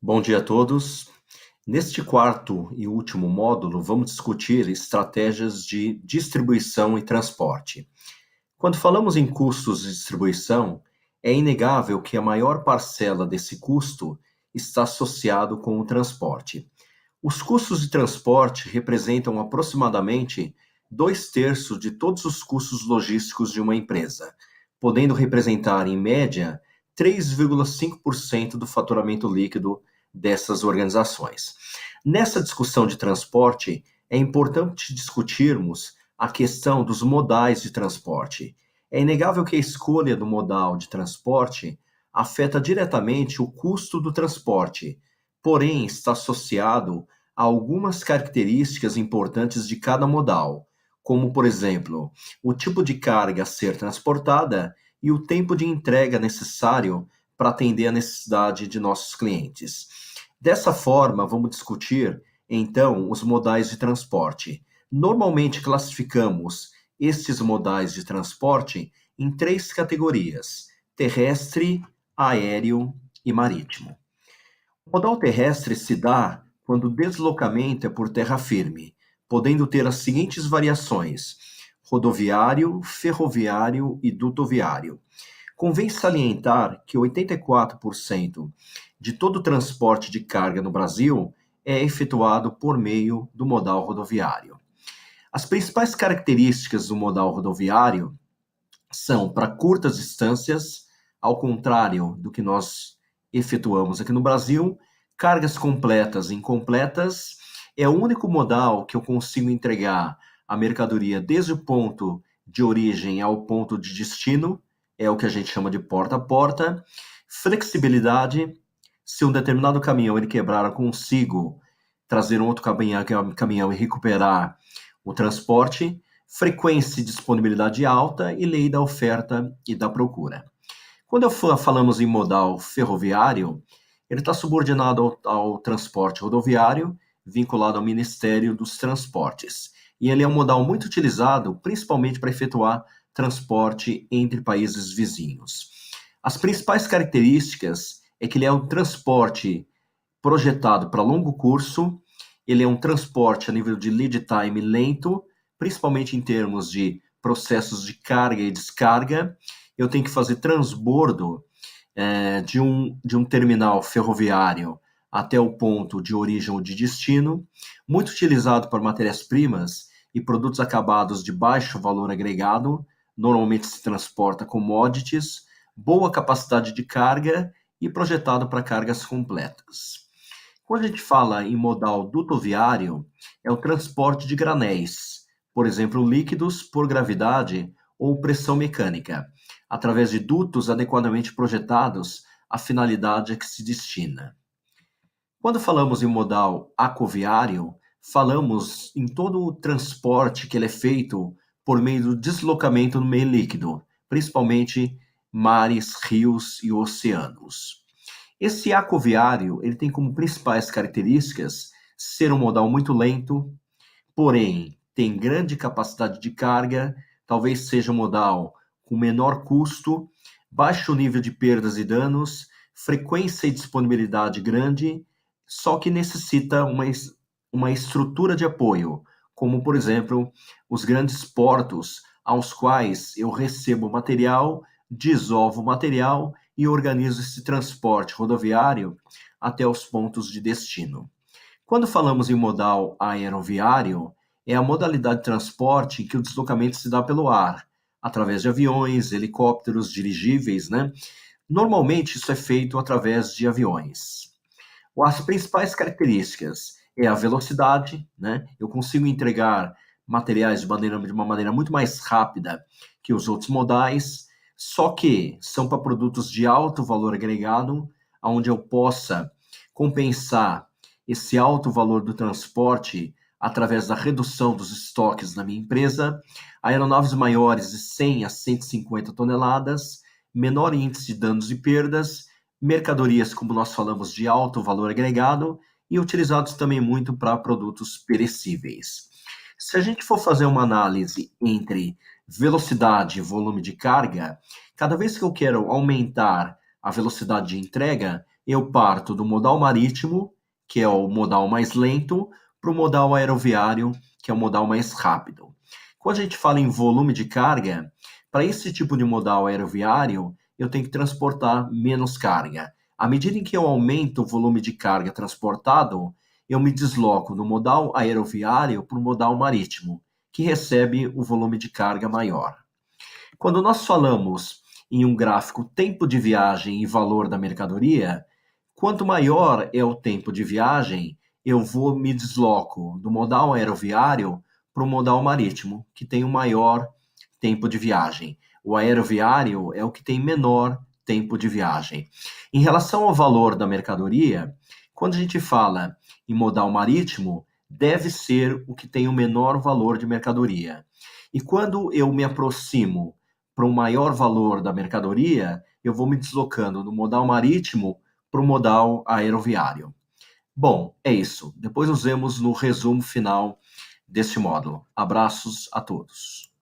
Bom dia a todos. Neste quarto e último módulo, vamos discutir estratégias de distribuição e transporte. Quando falamos em custos de distribuição, é inegável que a maior parcela desse custo está associado com o transporte. Os custos de transporte representam aproximadamente 2/3 de todos os custos logísticos de uma empresa, podendo representar, em média, 3,5% do faturamento líquido dessas organizações. Nessa discussão de transporte, é importante discutirmos a questão dos modais de transporte. É inegável que a escolha do modal de transporte afeta diretamente o custo do transporte, porém está associado a algumas características importantes de cada modal, como, por exemplo, o tipo de carga a ser transportada e o tempo de entrega necessário para atender a necessidade de nossos clientes. Dessa forma, vamos discutir, então, os modais de transporte. Normalmente classificamos estes modais de transporte em 3 categorias: terrestre, aéreo e marítimo. O modal terrestre se dá quando o deslocamento é por terra firme, podendo ter as seguintes variações: rodoviário, ferroviário e dutoviário. Convém salientar que 84% de todo o transporte de carga no Brasil é efetuado por meio do modal rodoviário. As principais características do modal rodoviário são para curtas distâncias, ao contrário do que nós efetuamos aqui no Brasil, cargas completas e incompletas. É o único modal que eu consigo entregar a mercadoria desde o ponto de origem ao ponto de destino, é o que a gente chama de porta a porta. Flexibilidade: se um determinado caminhão ele quebrar, eu consigo trazer um outro caminhão e recuperar o transporte. Frequência e disponibilidade alta e lei da oferta e da procura. Quando falamos em modal ferroviário, ele está subordinado ao transporte rodoviário, vinculado ao Ministério dos Transportes. E ele é um modal muito utilizado, principalmente para efetuar transporte entre países vizinhos. As principais características é que ele é um transporte projetado para longo curso, ele é um transporte a nível de lead time lento, principalmente em termos de processos de carga e descarga. Eu tenho que fazer transbordo de um terminal ferroviário até o ponto de origem ou de destino, muito utilizado para matérias-primas e produtos acabados de baixo valor agregado, normalmente se transporta commodities, boa capacidade de carga e projetado para cargas completas. Quando a gente fala em modal dutoviário, é o transporte de granéis, por exemplo, líquidos por gravidade ou pressão mecânica, através de dutos adequadamente projetados à finalidade a que se destina. Quando falamos em modal aquoviário, falamos em todo o transporte que ele é feito por meio do deslocamento no meio líquido, principalmente mares, rios e oceanos. Esse aquoviário, ele tem como principais características ser um modal muito lento, porém tem grande capacidade de carga, talvez seja um modal com menor custo, baixo nível de perdas e danos, frequência e disponibilidade grande, só que necessita uma estrutura de apoio, como, por exemplo, os grandes portos aos quais eu recebo material, desovo material e organizo esse transporte rodoviário até os pontos de destino. Quando falamos em modal aeroviário, é a modalidade de transporte em que o deslocamento se dá pelo ar, através de aviões, helicópteros, dirigíveis, né? Normalmente isso é feito através de aviões. As principais características é a velocidade, né? Eu consigo entregar materiais de uma maneira muito mais rápida que os outros modais, só que são para produtos de alto valor agregado, onde eu possa compensar esse alto valor do transporte através da redução dos estoques na minha empresa, aeronaves maiores de 100 a 150 toneladas, menor índice de danos e perdas, mercadorias, como nós falamos, de alto valor agregado e utilizados também muito para produtos perecíveis. Se a gente for fazer uma análise entre velocidade e volume de carga, cada vez que eu quero aumentar a velocidade de entrega, eu parto do modal marítimo, que é o modal mais lento, para o modal aeroviário, que é o modal mais rápido. Quando a gente fala em volume de carga, para esse tipo de modal aeroviário, eu tenho que transportar menos carga. À medida em que eu aumento o volume de carga transportado, eu me desloco do modal aeroviário para o modal marítimo, que recebe o volume de carga maior. Quando nós falamos em um gráfico tempo de viagem e valor da mercadoria, quanto maior é o tempo de viagem, eu me desloco do modal aeroviário para o modal marítimo, que tem o maior tempo de viagem. O aeroviário é o que tem menor tempo de viagem. Em relação ao valor da mercadoria, quando a gente fala em modal marítimo, deve ser o que tem o menor valor de mercadoria. E quando eu me aproximo para um maior valor da mercadoria, eu vou me deslocando do modal marítimo para o modal aeroviário. Bom, é isso. Depois nos vemos no resumo final deste módulo. Abraços a todos.